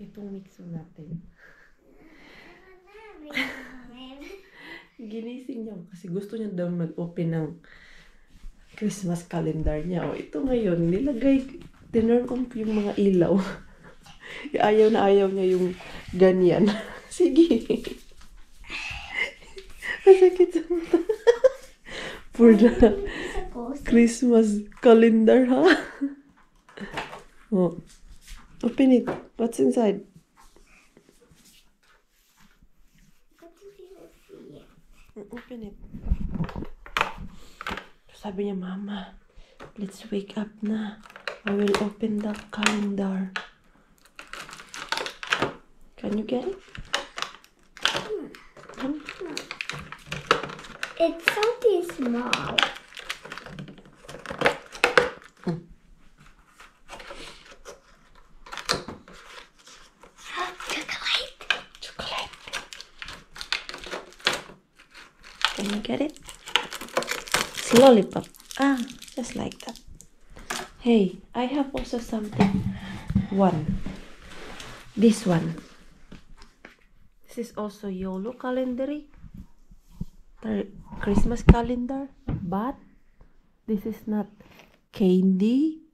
Itong mixo natin. Ginising niya kasi gusto niya daw mag-open ng Christmas calendar niya. O, ito ngayon, tinurn on yung mga ilaw. Ayaw na ayaw niya yung ganyan. Sige. Masakit sa mata. For the Christmas calendar, ha? Oh. Open it. What's inside? Open it. Sabi niya, Mama, let's wake up na. I will open the calendar. Can you get it? It's something small. Chocolate. Can you get it? It's lollipop. Ah, just like that. Hey, I have also something. This one. This is also YOLO calendar. Christmas calendar. But this is not candy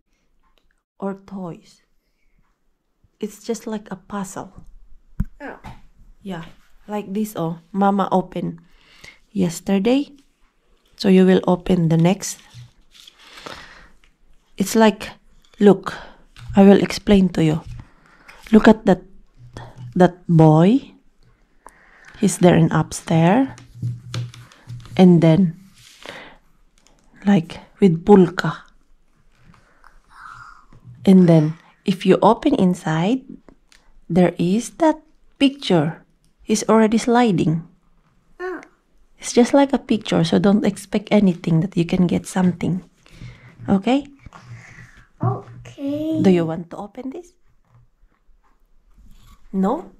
or toys. It's just like a puzzle. Oh. Yeah, like this. Oh, Mama opened yesterday. So you will open the next. It's like, look, I will explain to you. Look at that boy. He's there in upstairs. And then, like with pulka. And then, if you open inside, there is that picture. It's already sliding. Oh. It's just like a picture, so don't expect anything that you can get something. Okay? Okay. Do you want to open this? No?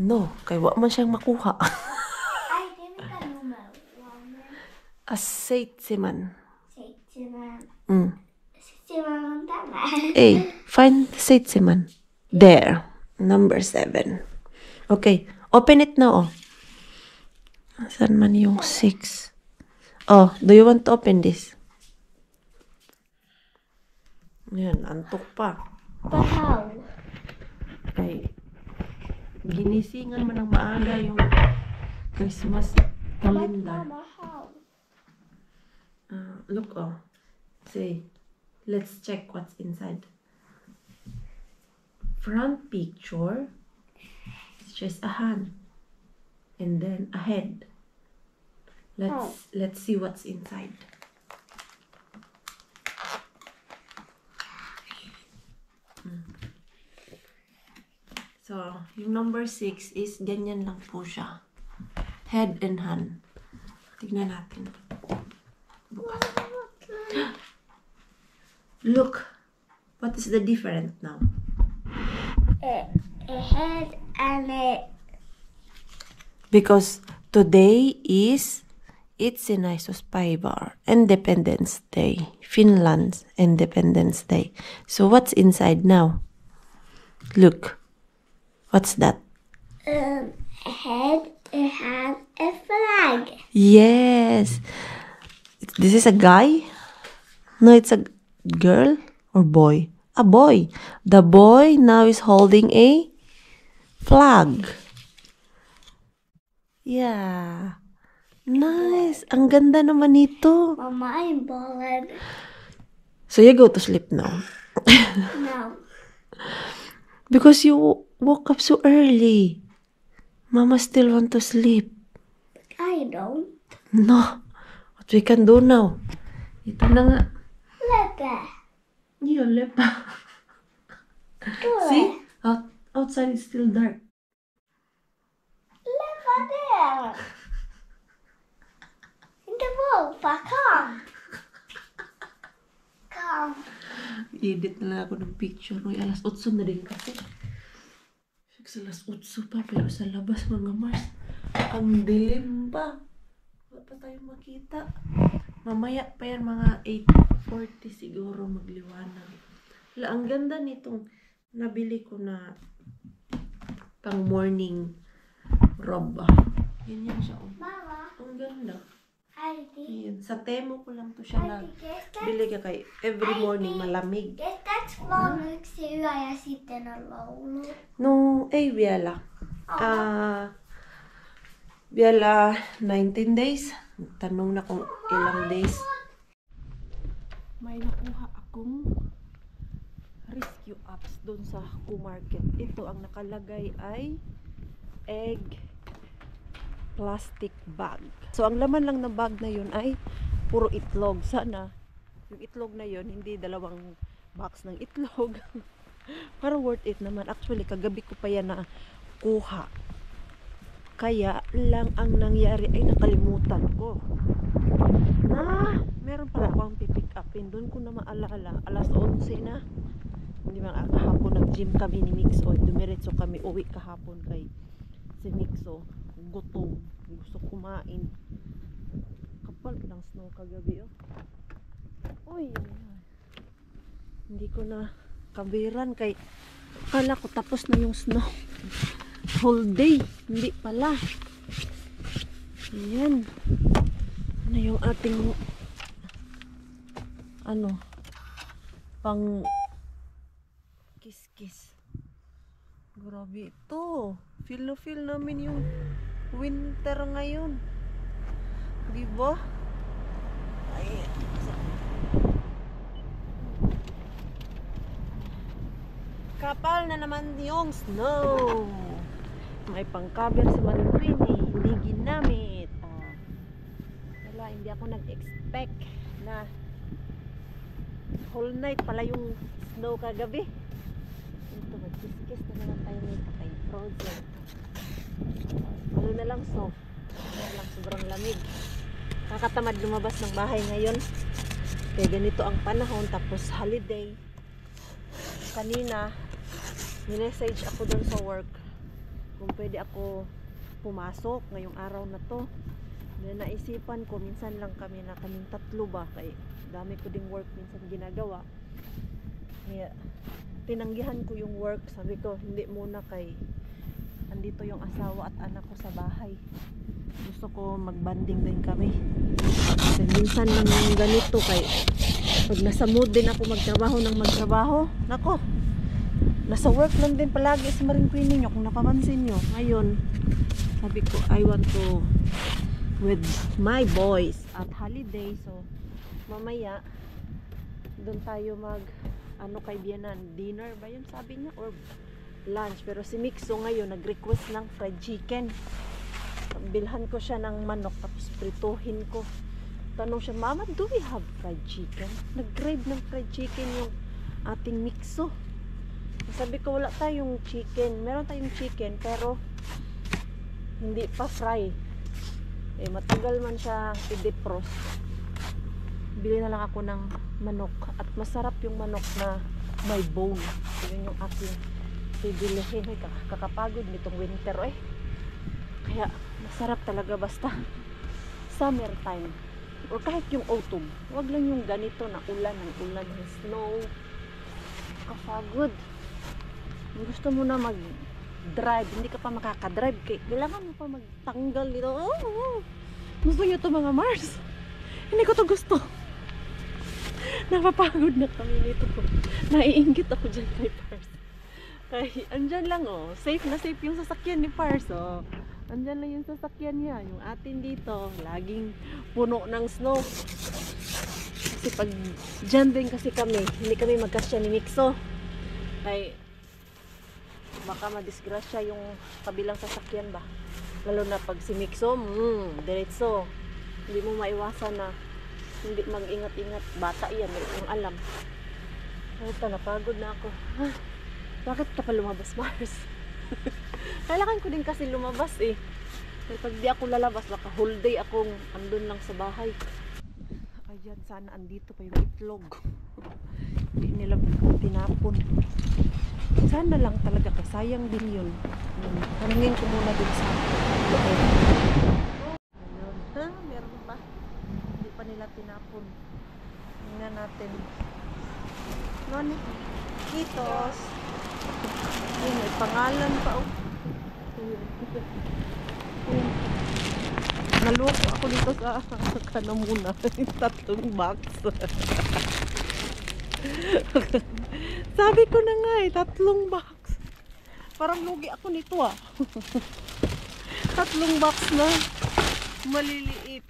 No, kay wa man siyang makuha. I didn't get number one. A Seitziman. Seitseman. Seitseman tama. Hey, find Seitziman. There, number 7. Okay, open it now. Oh. Saan man yung 6? Oh, do you want to open this? Yan, antok pa. But how? Ay, ginisingan man ng maaga yung Christmas calendar. Mama, how? Look, oh. Say, let's check what's inside. Front picture, it's just a hand. And then a head. Let's see what's inside. So, yung number 6 is ganyan lang po siya. Head and hand. Tignan natin. Bukas. Look. What is the difference now? A head and a... Because today is Itsenaisos Päivä, Independence Day. Finland's Independence Day. So what's inside now? Look. What's that? A head, a hand, a flag. Yes. This is a guy? No, it's a girl or boy? A boy. The boy now is holding a flag. Yeah. Nice. Ang ganda naman nito. Mama, I'm bored. So you go to sleep now. No. Because you woke up so early. Mama still want to sleep. I don't. No. What we can do now? Ito na nga. Lepe. Yun, lepa. See? Outside it's still dark. Lepe there. In the wall, come. Come. Edit na lang ako ng picture. Uy, alas 8 na din kasi. Sa alas 8 pa, pero sa labas mga Mars, ang dilim pa. Wala pa tayo makita. Mamaya pa yan, mga 8:40 siguro magliwanag. Wala, ang ganda nitong nabili ko na pang morning robe. Yan siya. Oh. Mama, Ang ganda. Heidi. Ayan. Sa Temo ko lang to siya na Heidi, bili ka kay every morning malamig. kestäks vaan yksi yö ja sitten on laulu? No, ei vielä. Vielä 19 days. Tanong na kung ilang days. May nakuha akong rescue apps doon sa Q-Market. Ito ang nakalagay ay egg plastic bag. So ang laman lang ng bag na yun ay puro itlog. Sana yung itlog na yun, hindi dalawang box ng itlog. Para worth it naman. Actually, kagabi ko pa yan na kuha. Kaya lang ang nangyari ay nakalimutan ko. Meron pala akong pipick upin. Doon ko na maalala. Alas 11 na. Hindi man kahapon nag-gym kami ni Mixo. Dumiretso kami uwi kahapon kay si Mixo. Gutom. Gusto kumain. Kapal ng snow kagabi. Oh. Uy. Hindi ko na kabiran kay akala ko tapos na yung snow. Whole day. Hindi pala. Ayan. Ano yung ating pang kiss-kiss. Grabe ito. Feel na feel namin yung winter ngayon. Diba? Ayan. Kapal na naman yung snow. May pang-cover si Manquini. Hindi ginamit. Wala, hindi ako nag-expect na whole night pala yung snow kagabi. Ito, mag-kiss-kiss na naman tayo nito kay Frozen. Ano na lang, soft. Ano lang, sobrang lamig. Kakatamad lumabas ng bahay ngayon. Kaya ganito ang panahon, tapos holiday. Kanina, minessage ako doon sa work kung pwede ako pumasok ngayong araw na to. Naisipan ko, minsan lang kami na kaming tatlo ba, kay dami ko ding work minsan ginagawa. Kaya tinanggihan ko yung work. Sabi ko, hindi muna, kay andito yung asawa at anak ko sa bahay. Gusto ko magbanding din kami. Kasi minsan lang yung ganito, kay pag nasa mood din ako magtrabaho ng magtrabaho, nako, nasa work lang din palagi si Manquini nyo, kung napapansin nyo. Ngayon, sabi ko, I want to with my boys at holiday. So, mamaya, doon tayo mag, kay Bianan, dinner ba yun sabi niya? Or lunch. Pero si Mixo ngayon, nag-request ng fried chicken. Bilhan ko siya ng manok, tapos prituhin ko. Tanong siya, Mama, do we have fried chicken? Nag-crave ng fried chicken yung ating Mixo. Sabi ko, wala tayong chicken. Meron tayong chicken, pero hindi pa fry. Matagal man siya i-defrost. Bili na lang ako ng manok. At masarap yung manok na may bone. Yun yung aking bibilihin. Kakapagod nitong winter. Kaya masarap talaga basta summertime. O kahit yung autumn. Huwag lang yung ganito na ulan. Ang ulan ng snow. Kapagod. Gusto mo na mag-drive, hindi ka pa makaka-drive, kailangan mo pa magtanggal dito. Gusto nyo to mga Mars? Hindi ko to gusto. Napapagod na kami nito. Naiingit ako dyan kay Pars. Kaya andyan lang safe na safe yung sasakyan ni Pars. Andyan lang yung sasakyan niya. Yung atin dito, laging puno ng snow. Kasi pag dyan din kasi kami, hindi kami magkasya ni Mixo. Kaya baka madisgrasya yung kabilang sasakyan ba, lalo na pag si Mixo diretso, hindi mo maiwasan na hindi mag-ingat-ingat. Bata yan, hindi kong alam. Ito, napagod na ako. Bakit ka pa lumabas, Mars? Kailangan ko din kasi lumabas Kaya pag di ako lalabas, baka whole day akong andun lang sa bahay. Ayan, sana andito pa yung itlog. Hindi nila tinapon. Sana lang talaga, kasi sayang din yun. Tanungin ko muna dun sa ayun. Meron pa. Hindi pa nila tinapon. tinapon. Tingnan natin. Nani? Kitos. Yun, may pangalan pa. Oh. Naloko ako dito sa kanamuna. 3 box. Sabi ko na nga 3 box. Parang lugi ako nito 3 box na maliliit.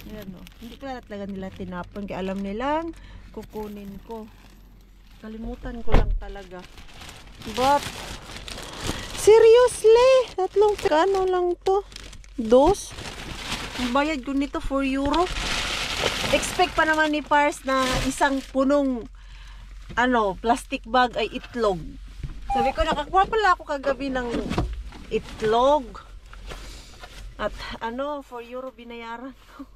Ayan o. Hindi ko talaga nila tinapon. Kaya alam nilang kukunin ko. Kalimutan ko lang talaga. But, seriously? 3 kano lang to? 2? Ang bayad ko nito 4 euro. Expect pa naman ni Pars na isang punong plastic bag ay itlog. Sabi ko, nakakuha pala ako kagabi ng itlog. At 4 euro binayaran ko.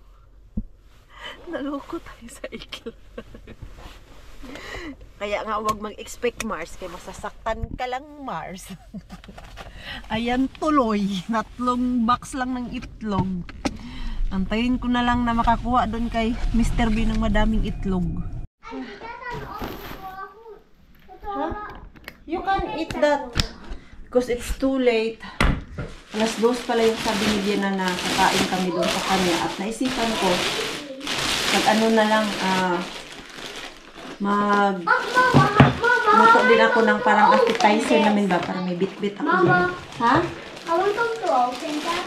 Naloko tayo sa ikla. Kaya nga huwag mag-expect Mars. Kaya masasaktan ka lang Mars. Ayan tuloy. 3 box lang ng itlog. Antayin ko na lang na makakuha doon kay Mr. B ng madaming itlog. Huh? You can eat that. Because it's too late. 2:00 pala yung sabi ni Diana na kakain kami doon sa kanya. At naisipan ko, na lang, luto din ako ng parang appetizer namin ba? Para may bit-bit ako din. Ha? I want them to open that.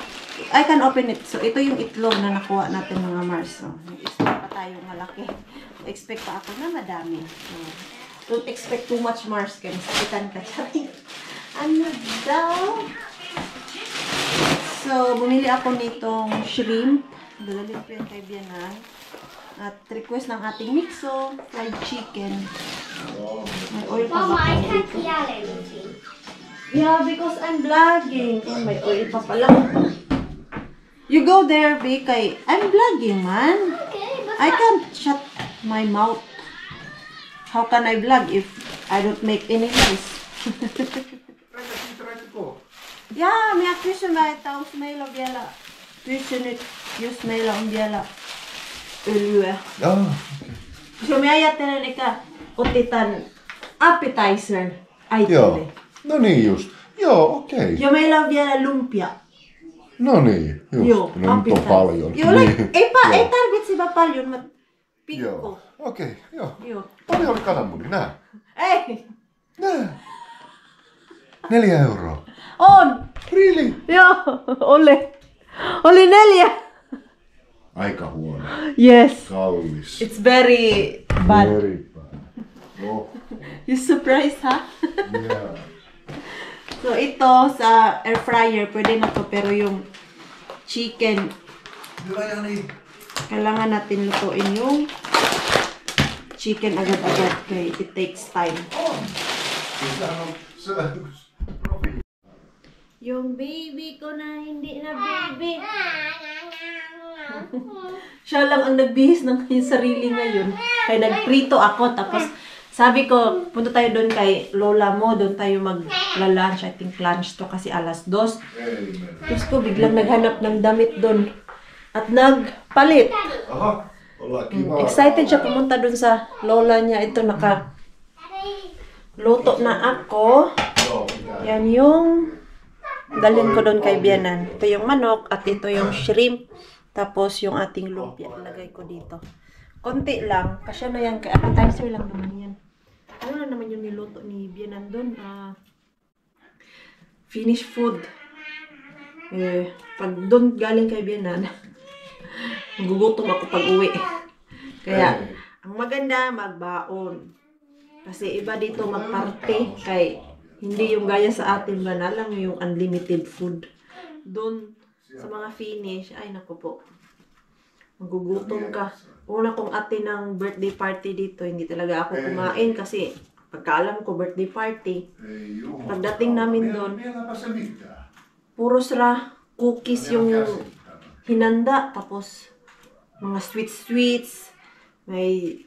I can open it. So, ito yung itlog na nakuha natin mga Mars. So, may-islog pa tayong malaki. Expect pa ako na madami. So, don't expect too much Mars. Kaya masakitan ka. Ano daw? So, bumili ako nitong shrimp. Dadalhin ko yung kay Bianan. At request ng ating mixo, fried chicken. May oil pa ba? Mama, I can't see anything. Yeah, because I'm vlogging. Oh, may oil pa pala. You go there, Bikay. I'm vlogging, man. Okay, but I can't shut my mouth. How can I vlog if I don't make any noise? Ja, men jag kysser mig och smäller vielä. Kysser nyt just meillä on vielä öljyä. Ja, okei. So me ajattelen, että otetaan appetizer Joo. äitille. No niin just. Joo, okei. Ja meillä on vielä lumpia. No niin, just. Joo, No nyt on paljon. Joo, Niin. ei Joo. tarvitse vaan paljon, mutta pikku. Joo, okei, joo. Joo. Paljon oli kananmuni, nää. Ei, Nää. 4 euroa. on. Really? Joo, oli 4. Aika huono. Yes. Kallis. It's very bad. Very bad. Oh. You surprised, ha? Yeah. So, ito sa air fryer, pwede na to. Pero yung chicken, Hyvä Jani. kailangan natin lutuin yung chicken agad-agad. Kaya it takes time. On. Sehän on profi. Yung baby ko na hindi na baby. Siya lang ang nagbihis ng kanyang sarili ngayon. Kaya nagprito ako. Tapos sabi ko, punta tayo doon kay lola mo. Doon tayo magla-lunch. I think lunch to kasi 2:00. Ei mene. Tapos ko biglang naghanap ng damit doon. At nagpalit. Aha. Ollaan kiva. Excited siya pumunta doon sa lola niya. Ito luto na ako. Joo, pitää. Yan yung dalhin ko doon kay Bianan. Ito yung manok at ito yung shrimp. Tapos yung ating lumpia. Ilagay ko dito. Konti lang. Kasi na yan. Appetizer lang naman yan. Ano na naman yung niluto ni Bianan doon? Finish food. Pag doon galing kay Bianan, magugutom ako pag uwi. Kaya, ang maganda, magbaon. Kasi iba dito magparte. Kay hindi yung gaya sa atin ba na lang yung unlimited food. Doon sa mga finish, ay naku po. Magugutom ka. Una kong ate ng birthday party dito, hindi talaga ako kumain kasi pagkaalam ko birthday party. Ei jumala. Pagdating namin doon, Vieläpä se mitään. puros cookies yung hinanda. Tapos mga sweets, may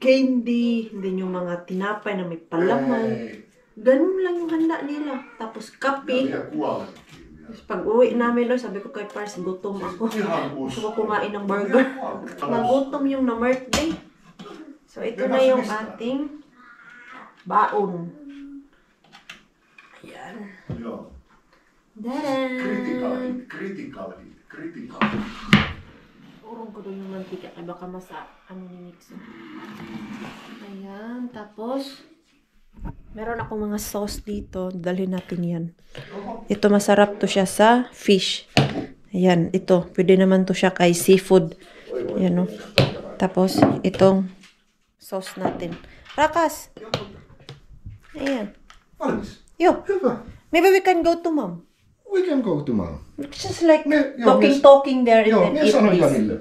candy, then yung mga tinapay na may palaman. Ei. Ganun lang yung handa nila. Tapos kape. Ja kuoletkin Pag uwi namin, no, sabi ko kay Pars, gutom ako. Gusto ko kumain ng burger. Nagutom yung na-birthday. So, ito na yung ating baon. Ayan. Joo. Daran! Critical. Urong ko doon yung mantika, kaya baka masa, ano ni Nixon. Ayan, tapos, meron akong mga sauce dito. Dalhin natin yan. Ito, masarap to siya sa fish. Ayan, ito. Pwede naman to siya kay seafood. Ayan, no? Tapos, itong sauce natin. Rakas! Ayan. Valmis. Yo, Hyvä. maybe we can go to mom. We can go to mom. It's just like Joo, talking there and Joo, then minä eat sanoin this. Janille.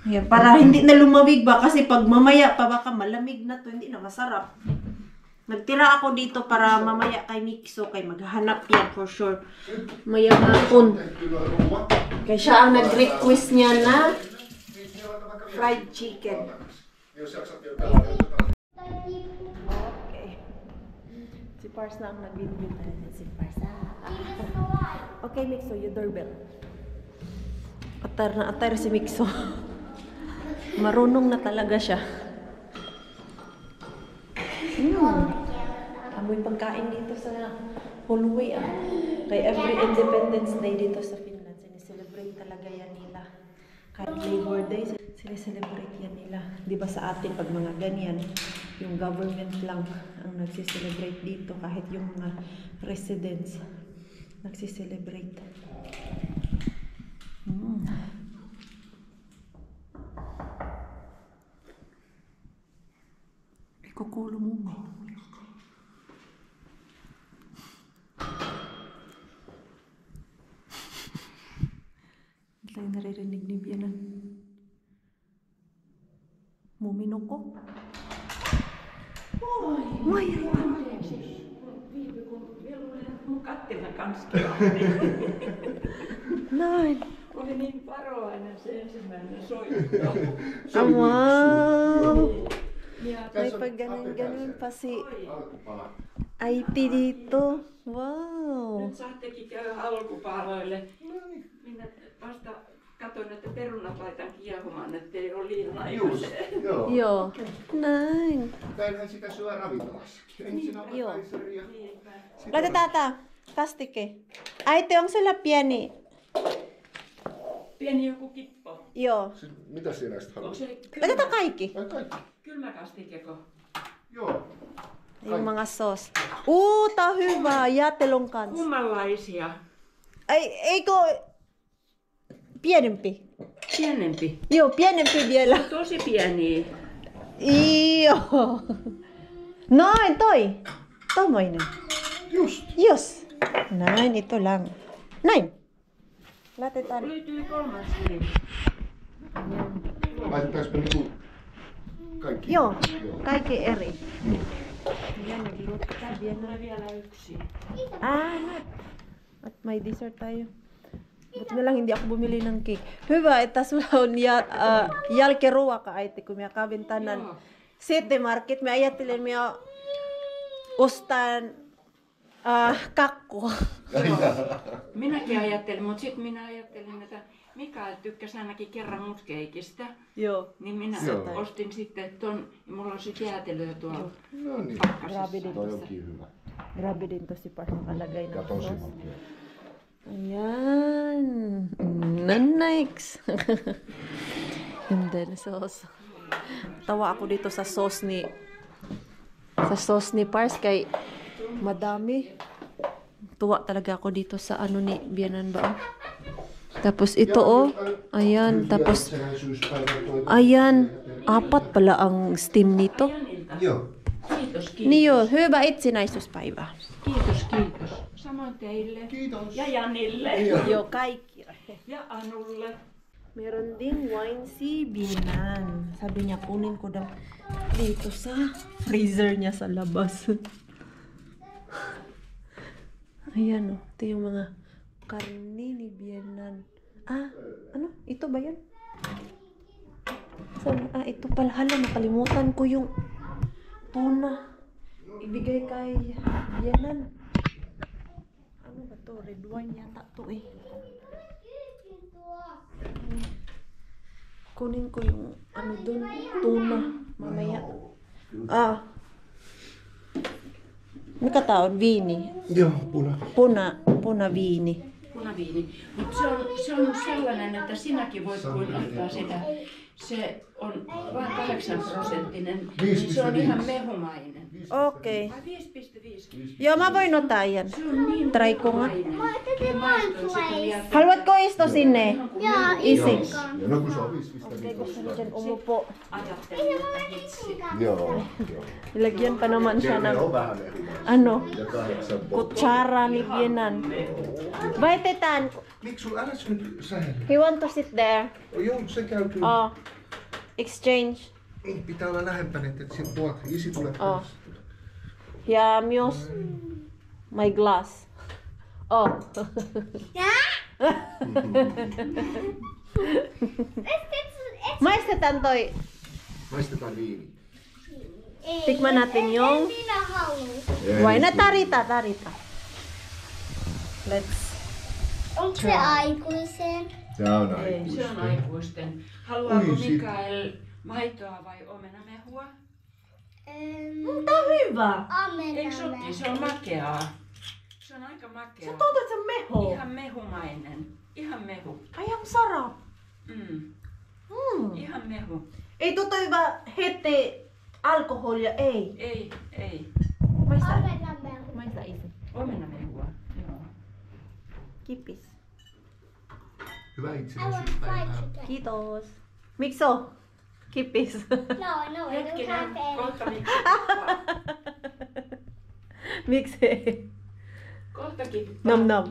Ayan, para hindi na lumawig ba? Kasi pag mamaya pa baka malamig na to, hindi na masarap. Nagtira ako dito para mamaya kay Mikso, kay maghanap yan for sure. Maya hapon. Kaya siya ang nag-request niya na fried chicken. Okay. Si Pars na ang nag-video na si Pars. Okay, Mikso, yung doorbell. Atar na atar si Mikso. Marunong na talaga siya. Amoy pagkain dito sa hallway Kay every Independence Day dito sa Finland, sineselebrate talaga yan nila. Kahit Labor Day, sineselebrate yan nila. Di ba sa atin pag mga ganyan, yung government lang ang nagsiselebrate dito, kahit yung mga residents nagsiselebrate. Ikukulo mo ba? Tayo naririnig ni Bianan. Mumino ko. Oi, Näin. Oli niin varovainen se ensimmäinen soitto. Wow! Ja May pag ganun pa si IT dito. Wow! nyt saattekin käydä alkupaloille. Minä vasta katsoin, että perunat laitan kiehumaan, ettei ole liian Just, aikaiseen. joo. Joo. Näin. Näinhän sitä syö ravintolassakin. Ensin on Joo. Kaiseria. Laita tata. Kastike. Äiti, onko sulla pieni? Pieni joku kippo. Joo. Mitä sinä sitten Onko haluat? se Otetaan kaikki. Ai kaikki? kylmäkastikeko? Joo. Yung mga sauce. Tää on hyvä. Jäätelön kanssa. Kummanlaisia? Eikö pienempi? Pienempi. Joo, pienempi vielä. Tosi pieniä. Joo. Noin, toi. Tommoinen. Just. Jos. Näin, ito lang. Näin. Laitetaan. Löytyy kolmaskin. Laitetaanko me niinku kaikki? Joo, kaikki eri. Mm. Yan, nagluluto Mulla on vielä yksi. At may dessert tayo. Buti na lang hindi ako bumili ng cake. Hyvä, että sulla on jälkiruoka, äiti, kun minä kävin tänään Joo. City Market. Mä ajattelin, minä ostan kakkua. Minäkin ajattelin, mutta sitten minä ajattelin, että Mikael tykkäsi ainakin kerran mut keikistä. Joo. Niin minä Joo. ostin sitten ton, ja mulla on sit jäätelöä tuolla No niin. pakkasessa. Toi onkin hyvä. Grabe din to si Pars nakalagay Ja ng tosi sauce. makea. Ayan. Nanix. And then sauce. Tawa ako dito sa sauce ni Pars kay madami. Tuwa talaga ako dito sa ano ni Bianan ba? Tapos ito ayan, tapos ayan, 4 pala ang steam nito. Joo. Kiitos, kiitos. Niin joo, hyvä itsenäisyyspäivä. Kiitos, kiitos. Samoin teille. Kiitos. Ja Janille. Joo, kaikki. Ja Anulle. Meron din wine si Bianan. Sabi niya, kunin ko daw dito sa freezer niya sa labas. Ayan o, ito yung mga karne ni Bianan. Ano? Ito ba yan? Ito pala. Hala, nakalimutan ko yung tuna. Ibigay kay Bianan. Ano ba To red wine yata to eh. Kunin ko yung ano dun, tuna mamaya. Ah. Mikä tää on? Viini? Joo, Puna viini. Punaviini. Mutta se on sellainen, että sinäkin voit ottaa sitä. Se on vain 8%. Se on ihan mehumainen. Okei. Ai 5,5. Joo, mä voin ottaa Ian. Se on niin Try ko nga. mainen. Haluatko isto sinne? Joo, Isiksi. Ja no kun se on 5,5. Okei, koska nyt sen umupo. Ajattelin, että hitsi. Joo. Lagyan pa naman siya Ne ng on vähän erilaisia. ano, Ja 8 kutsara ni Bienan. Vaitetaan. Miksu, älä se nyt sähly. He want to sit there. Joo, se käy kyllä. Oh. Exchange. Pitää olla lähempänä, että sieltä puhut. Isi tulee Oh. Ja myös my glass. Oh. Maistetaan toi. Maistetaan viini. Tikman natin yung... Minä haluan. Why na tarita. Let's... Onko se aikuisen? Tää on Ei, se on aikuisten. Haluaako Mikael maitoa vai omenamehua? Tää on hyvä. Eikö sotki? Se on makeaa. Se on aika makeaa. Sä tuotat sen meho. Ihan mehumainen. Ihan mehu. Ai ang sarap. Ihan mehu. Ei tuota hyvä hete alkoholia, ei. Ei. Maista. Omenamehu. Maista itse. Omenamehua. Joo. Kippis. Hyvä I want itsenäisyyspäivää. fried chicken. Kiitos. Mikso. Kippis. No, I don't Hetkinen, have any. kohta miksi? Miksi? Kohta kippaa. Nam.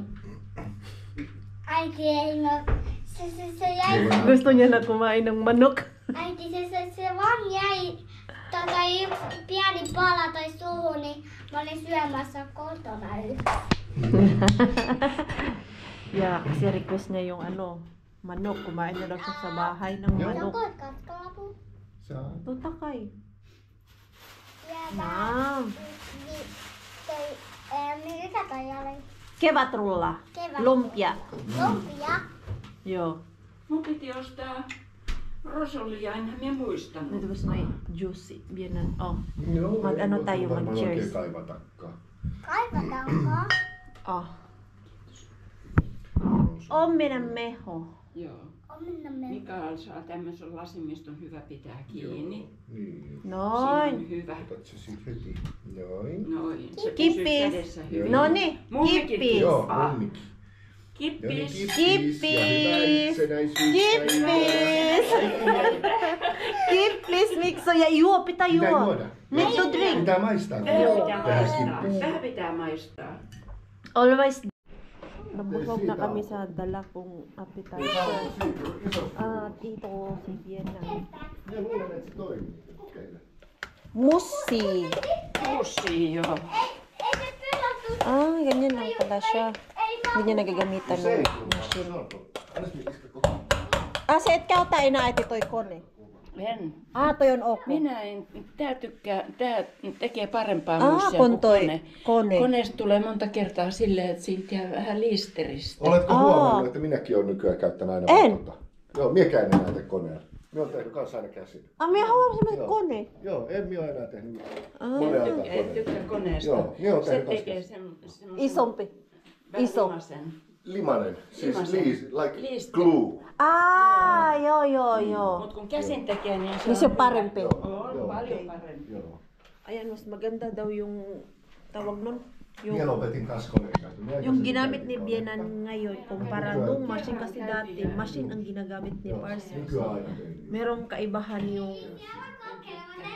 Äiti ei no. Se jäi. Gusto niya na kumain ng manok. Äiti se vaan jäi. Yksi pieni pala tai suuhun, niin mä olin syömässä kotona Ja kasi request niya yung ano, manok. Kumain niya daw siya sa bahay ng manok. Joku katkalapu. Saa. Totta kai. Ja Naam. mikä toi oli? Kevätrulla. Kevät. Lumpia. Lumpia. Joo. Mun piti ostaa rosolia, enhän minä muistanut. Nyt vois noi juicy. Vienan. Oh. Joo, Mag-ano ei tayo, varmaan mag-cheers. oikein kaivatakaan. Kaivataanko? Oh. Omminen meho. Joo. Omennamme. Mikael saa tämmöisen lasin, mistä on hyvä pitää kiinni. Niin. Siinä Noin. on hyvä. Otat se sit heti. Noin. Noin. Se pysyy Kippis. kädessä hyvin. No niin, Mummikin kippis. Joo, kippaa. onnikin. Kippis. Kippis. Ja hyvää itsenäisyyspäivää. Kippis. Kippis, Mikso. Ja juo, pitää Pitää juo. juoda. Need to drink. Pitää maistaa. Vähän pitää Tehdä maistaa. kippis. Vähän pitää maistaa. Always. Nabusog na kami sa dala kong appetizer. Ito si Vienna. Minä luulen, että se toimii. Kokeile. Mussi. Pussi, joo. Ganyan lang pala siya. Hindi niya nagagamitan Se ei ng kuulu. machine. Saanko? Annas minä iska koko. Se et käytä enää, eti toi kone. En. Toi on ok. Minä en, tää tekee parempaa kun mussia kuin toi kone. Koneesta tulee monta kertaa silleen, että siitä jää vähän listeristä. Oletko huomannut, että minäkin olen nykyään käyttänyt aina En. vatota? Joo, miekään en enää tee koneella. Minä olen tehnyt kanssa aina käsin. Minä haluaisin mennä Joo. kone. Joo, en minä ole enää tehnyt Ah. koneelta En tykkää koneesta. Joo, minä olen Se tehnyt tekee kanssa. sen Isompi. vähän Iso. limasen. Limanen, siis Limasen. like Liiste. glue. Joo. Mut kun käsin tekee, niin Niin se on parempi. On paljon parempi. Joo. Ayan, mas maganda daw yung tawag nun. Minä lopetin kanssa koneen käytön. Minä Yung käsin ginamit kävin ni koneen. Bienan ngayon, kumpara nung machine kasi dati, machine ang ginagamit ni Joo, Parsi. nykyään aina teen. Merong kaibahan yung,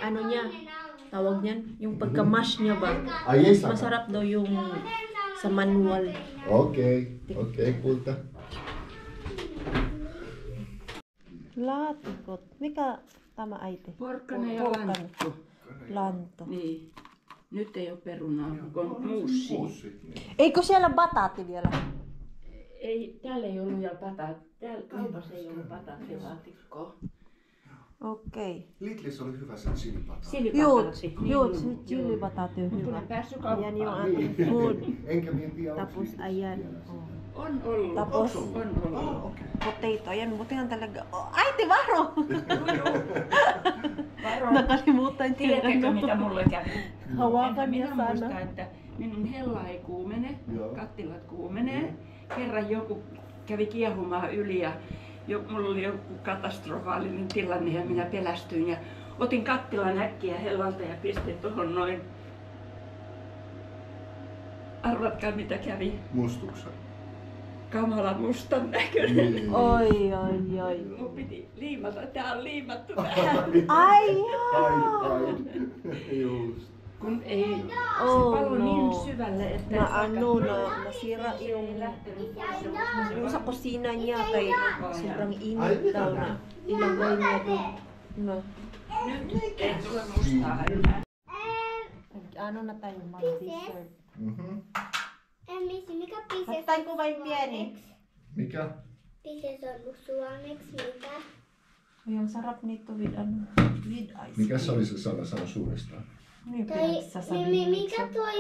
ano niya, tawag niyan, yung pagka-mash niya ba. Ai ei Mas saa. masarap daw yung sa manual. Okei, kulta. Laatikot. Mikä tämä äiti? Porkkana ja Porkkana. lanttu. Lanto. Niin. Nyt ei ole perunaa, kun on muussia. Eikö siellä bataatti vielä? Ei, täällä ei ollut vielä pataat. Täällä kaupassa ei ollut pataattilaatikkoa. Okei. Lidlissä oli hyvä se chilipata. Silipataatti. Joo, se chili patate on Kun hyvä. en päässyt Ayan yung kauppaan. ating food. Enkä minä tiedä, onko Tapos Lidlissä ayan. vielä se. On ollut. Tapos On ollut. Okei. potato. Ayan, buti nga talaga. Oh, äiti, varo! Varo. Nakalimutan Tiedättekö mitä tiedän. mulle kävi? Hawakan Minä niya sana. muistan, että minun hella ei kuumene, Joo. kattilat kuumenee. Kerran joku kävi kiehumaan yli ja mulla oli joku katastrofaalinen tilanne ja minä pelästyin ja otin kattilan äkkiä hellalta ja pistin tuohon noin. Arvatkaa mitä kävi. Mustuksen. Kamala mustan näköinen. Niin. Oi, oi, oi. Mun piti liimata, tää on liimattu tähän. Ai, Ai. Just. Kun ei, se Oh, palo no. niin syvälle, että nasira se ei yung lähtenyt pois. yung sa kusina niya kay sobrang init daw na ilagay niya doon. No. Nyt ei tule mustaa enää. Ano na tayo mag-dessert? Mhm. Missi, mikä pises Hatay ko ba yung pieni? Mikä? Pises on suomeksi mitä? Ay, ang sarap nito with ano, with ice Mikä se cream. oli se sana? Sano suurestaan. Ano yung Tai pinagsasabihin? mikä toi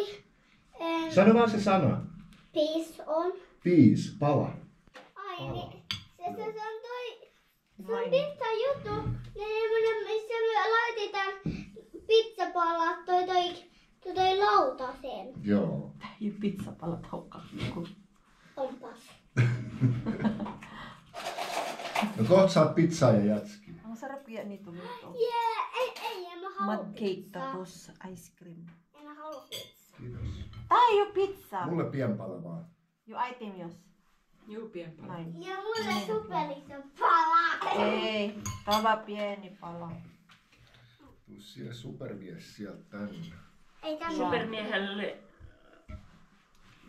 Sano vaan se sana. pis on? Piis, pala. Ai niin, se on toi, se on Vain. pizza juttu. Missä me laitetaan pizzapalat toi lautaseen. Joo. Yung pizza pala tauka. Onpas. No kohta saat pizzaa ja jätski. Ang sarap kaya nito nito. En mä halua Mud cake pizzaa. tapos ice cream. En mä halua pizzaa. Kiitos. Yung pizza. Mulle pienpala vaan. Yung item yos. Juu, pienpala. Näin. Ja mulle superissa pala. Ei, tava pieni pala. Tuu siellä supermies sieltä tänne. Ei tää Supermiehelle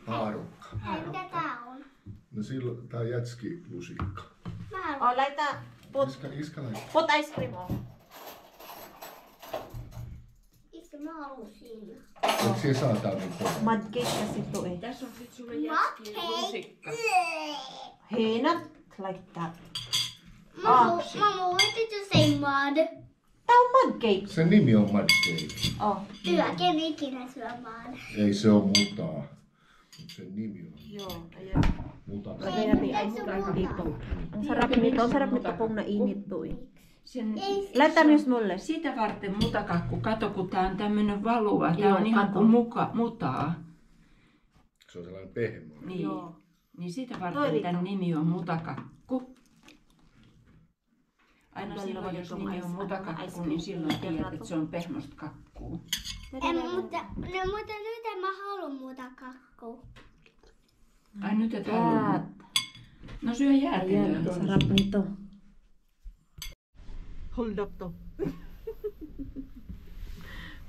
Haarukka. Ei, mitä tää on? No silloin tää on jätski-lusikka. Mä haluan. Oh, laita. Put Iska laittaa. put ice cream on. Itse mä haluan siinä. Eikö siellä saa tää nyt pois? Mud cake kasi ito eh. tässä on sit sulle jätski lusikka. Hey, not like that. Mama, what did you say, mud? Tää on mud cake. Sen nimi on Mud Cake. Oh, Ken ikinä syö mud. Ei se on mutaa. Mut sen nimi on joo. Ayan. muta. Lagay natin ice cream dito. Ang sarap nito. Ang sarap nito kung nainit to eh. Sen, Laita myös mulle. sitä varten mutakakku, kato kun tää on tämmönen valuva. Tää Joo, on ihan kato. kuin mutaa. Se on sellainen pehmoinen. Niin, Joo. niin sitä Toi varten riittää. tän nimi on mutakakku. Aina Tällä silloin, lailla jos tuon nimi on ice mutakakku, cream. niin silloin tiedät, että se on pehmosta kakkuu. Mutta nyt en mä halua muuta kakkua. Ai nyt et halua. No syö Ayan, jäätelöä. ang sarap nito. Hold up to.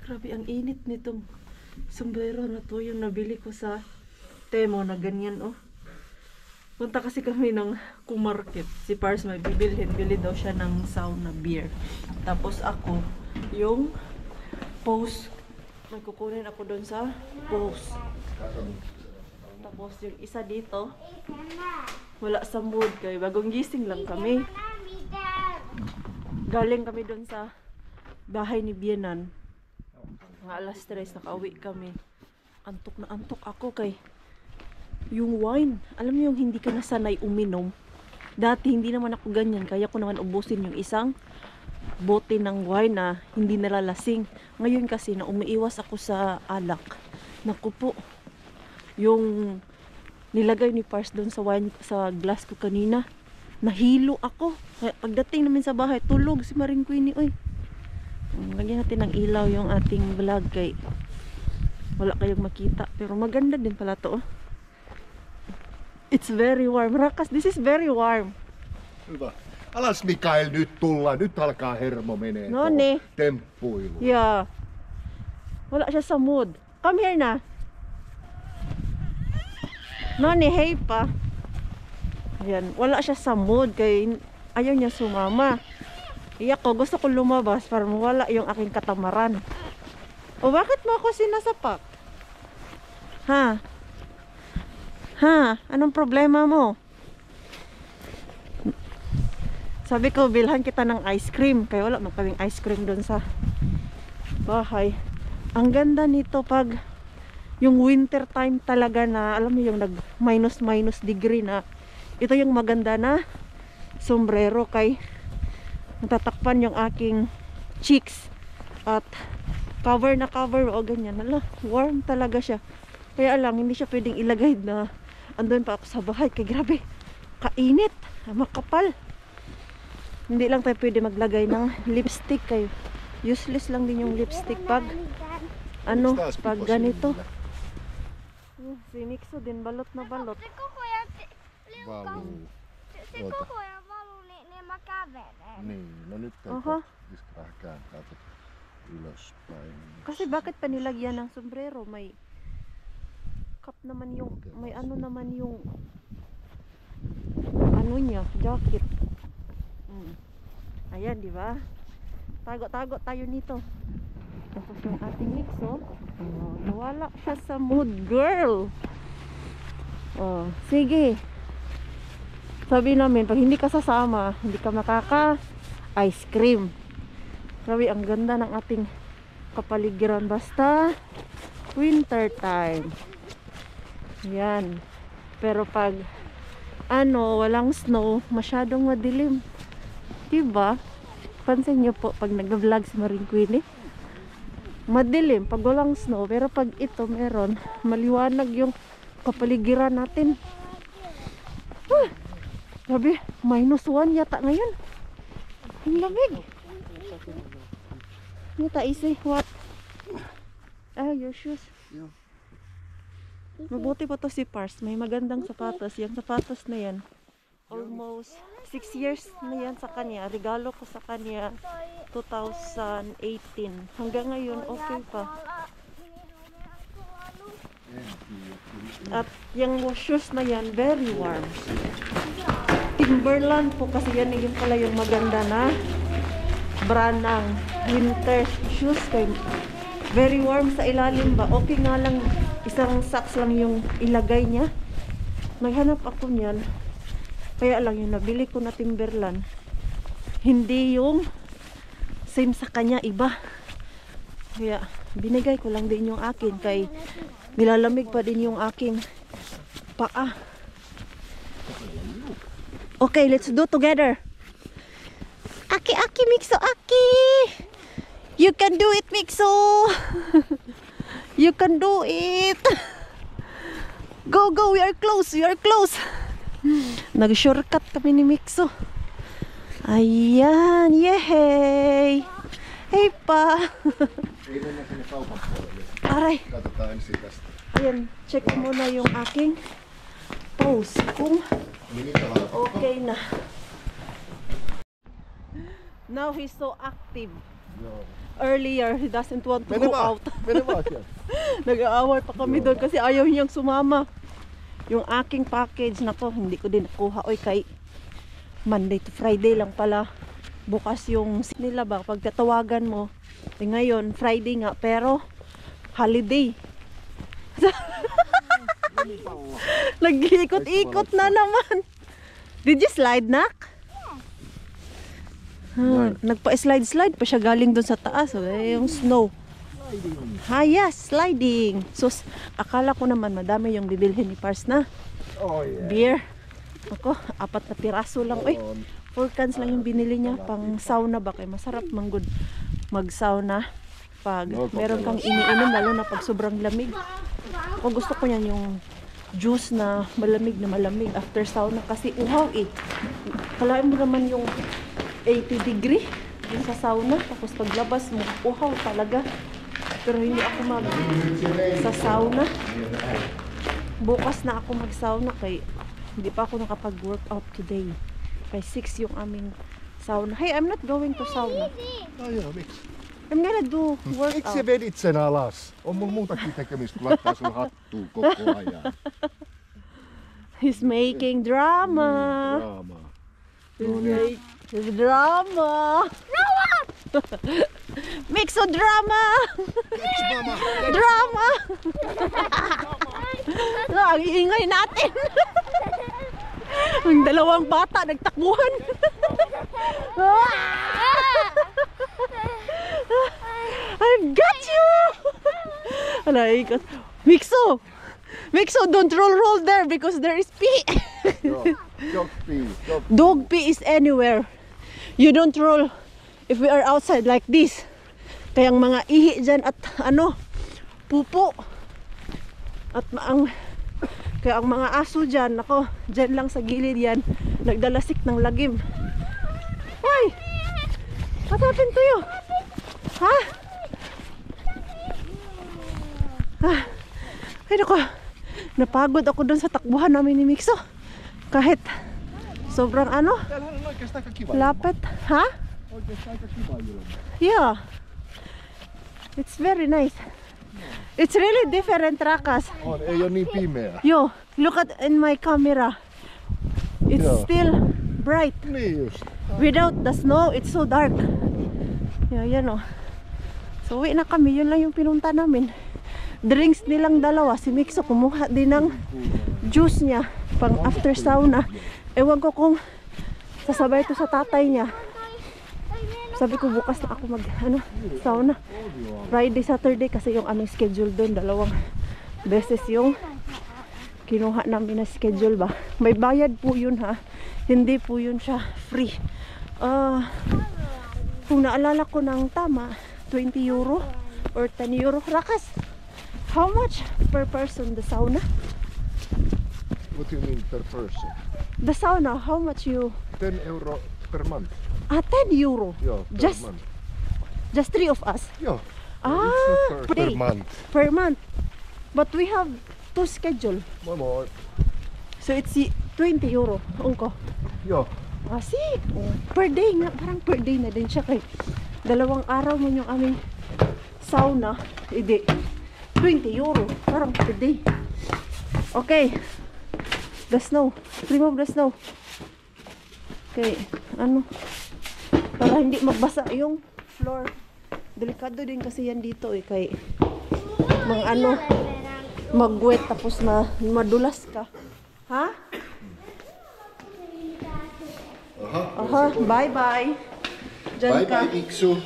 Grabe, ang init nitong sombrero na to. Yung nabili ko sa Temo na ganyan, oh. Punta kasi kami ng Kumarket. Si Pars may bibilhin. Bili daw siya ng sauna beer. Tapos ako, yung Pose. May kukunin ako doon sa Pose. Tapos yung isa dito, wala sa mood kay bagong gising lang kami. Galing kami doon sa bahay ni Bienan. Mga alas 3 nakauwi kami. Antok na antok ako kay yung wine. Alam mo yung hindi ka nasanay uminom. Dati hindi naman ako ganyan. Kaya ko naman ubusin yung isang bote ng wine na hindi nalalasing. Ngayon kasi na umiiwas ako sa alak. Naku po. Yung nilagay ni Pars doon sa wine sa glass ko kanina. Nahilo ako. Kaya pagdating namin sa bahay, tulog si Maring Queenie. Oy. Lagyan natin ng ilaw yung ating vlog kay wala kayong makita. Pero maganda din pala to. Oh. It's very warm. Rakas, this is very warm. Hyvä. Alas Mikael nyt tulla. Nyt alkaa hermo menee. No tuohon niin. Temppuiluun. Yeah. Wala siya sa mood. Come here na. Noni, hey pa. Ayan, wala siya sa mood kay ayaw niya sumama. Iyak ko, gusto ko lumabas para mawala yung aking katamaran. O bakit mo ako sinasapak? Ha? Ha? Anong problema mo? Sabi ko, bilhan kita ng ice cream. Kaya wala man kaming ice cream doon sa bahay. Ang ganda nito pag yung winter time talaga na, alam mo yung nag minus degree na. Ito yung maganda na sombrero kay natatakpan yung aking cheeks. At cover na cover o ganyan. Hala, warm talaga siya. Kaya lang, hindi siya pwedeng ilagay na andun pa ako sa bahay. Kaya grabe, kainit, makapal. Hindi lang tayo pwede maglagay ng lipstick kayo. Useless lang din yung lipstick pag ano, pag ganito. Si Mixo din, balot na balot. Se koko ajan Valuu. se koko ajan valuu, niin mä kävelen. Niin, no nyt Oho. vähän kääntää ylöspäin. Kasi bakit pa nilagyan ng sombrero? May cup naman yung, may ano naman yung ano niya, jacket. Ayan, di ba? Tago-tago tayo nito. Tapos yung ating Mixo, nawala siya sa mood, girl. Oh, sige. Sabi namin, pag hindi ka sasama, hindi ka makaka-ice cream. Sabi, ang ganda ng ating kapaligiran. Basta winter time. Yan. Pero pag ano, walang snow, masyadong madilim. Diba? Pansin nyo po pag nag-vlog si Maring Queenie, madilim pag walang snow, pero pag ito meron, maliwanag yung kapaligiran natin. Sabi, -1 yata ngayon. Ang lamig. Nita isi, what? Your shoes. Joo. Mabuti pa to si Pars. May magandang sapatos. Yung sapatos na yan, almost 6 years na yan sa kanya. Regalo ko sa kanya 2018. Hanggang ngayon, okay pa. At yung shoes na yan, very warm. Timberland po kasi yan yung pala yung maganda na brand ng winter shoes. Very warm sa ilalim ba? Okay nga lang, isang socks lang yung ilagay niya. Naghanap ako niyan. Kaya lang yung nabili ko na Timberland, hindi yung same sa kanya, iba. Kaya binigay ko lang din yung akin kay nilalamig pa din yung aking paa. Okay, let's do together. Aki, Aki, Mixo, Aki. You can do it, Mixo. You can do it. Go, go, we are close, we are close. Nag-shortcut kami ni Mixo. Ayan, yehey. Hey pa. Ei mennä sinne kaupan puolelle. Aray, Katsotaan ensin tästä. ayan, check muna yung aking pose. Kung Niin mitä laatikko? okay na. Now he's so active. Joo. Earlier, he doesn't want to Mene go vaan, out. mene vaan sieltä. Nag-aaway pa kami doon kasi ayaw niyang sumama. Yung aking package, nako, hindi ko din nakuha. Oy, kay Monday to Friday lang pala. Bukas yung nila ba, pag tatawagan mo. Ngayon, Friday nga, pero holiday. Nag-ikot-ikot na naman. Did you slide, Nak? Nagpa-slide-slide pa siya galing doon sa taas. Yung snow. Yes, sliding. So, akala ko naman madami yung bibilhin ni Pars na Oh yeah. beer. Ako, 4 na piraso lang. Uy, 4 cans lang yung binili niya. Pang sauna ba? Kaya masarap manggod mag-sauna. Pag meron kang iniinom, lalo na pag sobrang lamig. Ako gusto ko yan yung juice na malamig after sauna. Kasi uhaw eh. Kalain mo naman yung 80 degree yung sa sauna. Tapos paglabas mo, uhaw talaga. Pero hindi ako sa sauna. Bukas na ako mag-sauna kay hindi pa ako nakapag-workout today. Kay 6 yung aming sauna. Hey, I'm not going to sauna. No joo, miksi? I'm gonna do Miksi workout. sä vedit sen alas? On mun muutakin tekemistä, kun laittaa sun hattuun koko ajan. He's making drama. Draamaa. He's drama. Mixo drama. Let's mama. Drama. Ang iingay natin. Ang dalawang bata nagtakbuhan. I've got you! Mixo! Mixo, don't roll there because there is pee. Dog pee. Dog pee is anywhere. You don't roll if we are outside like this. Kaya ang mga ihi dyan at pupo. At kaya ang mga aso dyan, dyan lang sa gilid yan, nagdalasik ng lagim. Why? What happened to you? Ha? Ay nako, napagod ako dun sa takbuhan namin ni Mixo. Kahit sobrang lapit. Ha? Yeah. It's very nice. It's really different, Rakas. Ei ole niin pimeä. Yo, look at in my camera. It's still bright. Niin just. Without the snow, it's so dark. Yan o. So, uwi na kami. Yun lang yung pinunta namin. Drinks nilang dalawa. Si Mixo kumuha din ng juice niya pang after sauna. Ewan ko kung sasabay ito sa tatay niya. Sabi ko bukas na ako sauna. Friday, Saturday kasi yung aming schedule doon. 2 beses yung kinuha namin na schedule ba. May bayad po yun ha. Hindi po yun siya free. Kung naalala ko ng tama, 20 euro or 10 euro. Rakas, how much per person the sauna? What do you mean per person? The sauna, how much you? 10 euro per month. 10 euro. Joo, per Just month. Just 3 of us. Joo. Ah, Per day. month. Per month. But we have 2 schedule. Moi moi. So it's 20 euro. Ungko. Joo. See, per day nga, parang per day na din siya kay 2 araw mo yung aming sauna. Hindi. 20 euro. Parang per day. Okay. The snow. Remove the snow. Okay. Para hindi magbasa yung floor. Delikado din kasi yan dito kay magwet tapos madulas ka. Ha? Aha, bye bye. Diyan ka. Bye bye Iksu.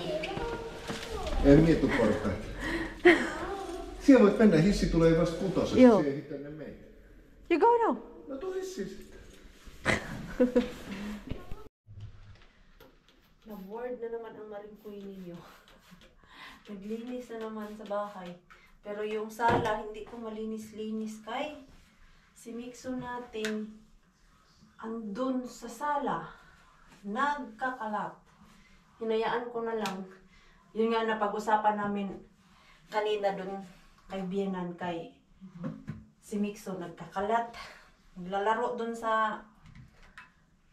Ermituportaat. Siellä voit mennä, hissi tulee vasta 6. Joo. Se ei tänne mene. You go now. No tuu hissi. Na-board na naman ang maringkuy ninyo. Naglinis na naman sa bahay. Pero yung sala, hindi ko malinis-linis kay si Mixo natin andun sa sala. Nagkakalat. Hinayaan ko na lang. Yun nga napag-usapan namin kanina dun kay Bienan kay si Mixo nagkakalat. Naglalaro dun sa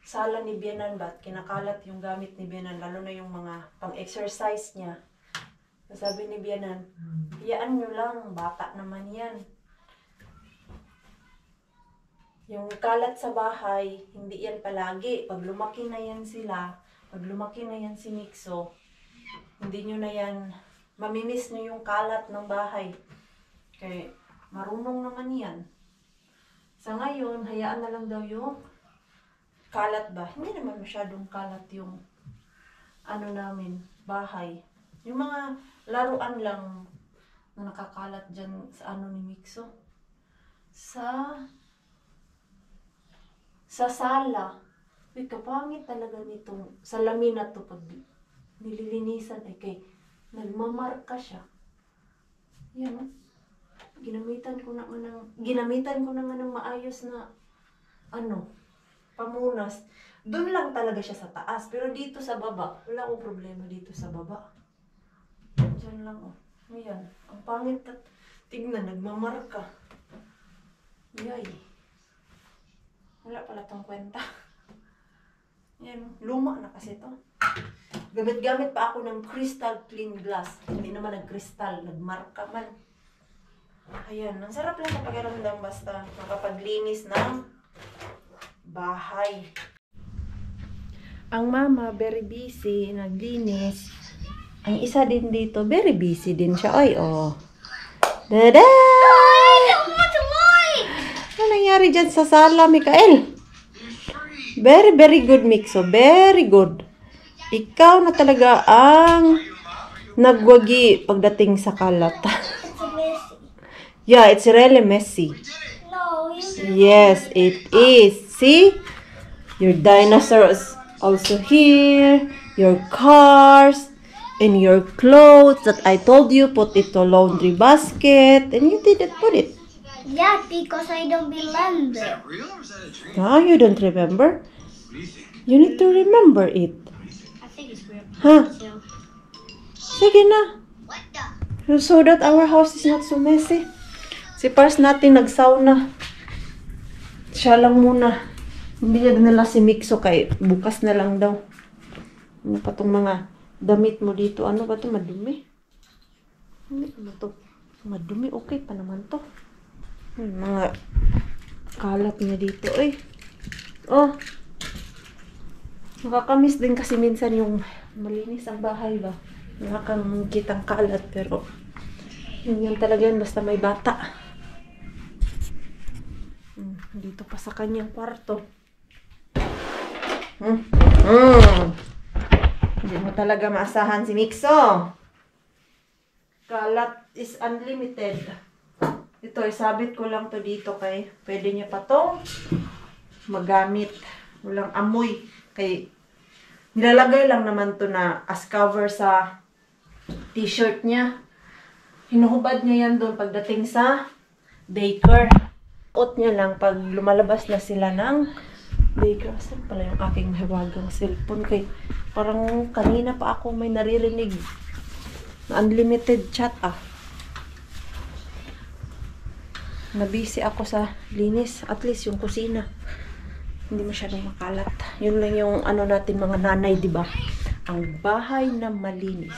sala ni Bienan ba? Kinakalat yung gamit ni Bienan, lalo na yung mga pang-exercise niya. Sabi ni Bienan, iyaan nyo lang, bata naman yan. Yung kalat sa bahay, hindi yan palagi. Pag lumaki na yan sila, pag lumaki na yan si Mixo, hindi nyo na yan, mamimiss nyo yung kalat ng bahay. Kaya marunong naman yan. Sa ngayon, hayaan na lang daw yung kalat ba? Hindi naman masyadong kalat yung namin, bahay. Yung mga laruan lang na nakakalat dyan sa ni Mixo. Sa sala. Uy, kapangit talaga nitong salamin na to pag nililinisan. Kay nagmamarka siya. Yan. Ginamitan ko na nga ng maayos na pamunas. Doon lang talaga siya sa taas. Pero dito sa baba, wala akong problema dito sa baba. Diyan lang Ayan. Ang pangit at tignan, nagmamarka. Yay. Wala pala tong kwenta. Yan. Luma na kasi to. Gamit-gamit pa ako ng crystal clean glass. Hindi naman nag-crystal, nagmarka man. Ayan. Ang sarap lang sa pakiramdam basta makapaglinis ng bahay. Ang mama, very busy, naglinis. Ang isa din dito, very busy din siya. Ay, Dada! Ano nangyari dyan sa sala, Mikael? Very, very good, Mixo. Very good. Ikaw na talaga ang nagwagi pagdating sa kalat. It's a messy. Yeah, it's really messy. No, you Yes, it is. See? Your dinosaurs also here. Your cars. And your clothes that I told you put it to laundry basket. And you didn't put it. Yeah, because I don't remember. Ah, you don't remember? You need to remember it. I think it's real. Huh? Sige na. What the? So that our house is not so messy. Si Pars natin nag-sauna. Siya lang muna. Hindi niya dinala si Mixo kay bukas na lang daw. Ano pa tong mga damit mo dito? Ano ba ito? Madumi? Ano to? Madumi? Okay pa naman to. Mga kalat niya dito. Eh. Oh. Nakakamiss din kasi minsan yung malinis ang bahay ba. Nakakangkitang kalat pero yun talaga yan basta may bata. Dito pa sa kanyang kwarto. Hindi mo talaga maasahan si Mixo. Kalat is unlimited. Ito, isabit ko lang to dito kay pwede niya pa to magamit. Walang amoy. Kay nilalagay lang naman to na as cover sa t-shirt niya. Hinuhubad niya yan doon pagdating sa daycare. Suot niya lang pag lumalabas na sila ng daycare. Saan pala yung aking mahiwagang cellphone? Kay parang kanina pa ako may naririnig na unlimited chat Nabisi ako sa linis. At least yung kusina. Hindi masyadong makalat. Yun lang yung ano natin mga nanay, di ba? Ang bahay na malinis.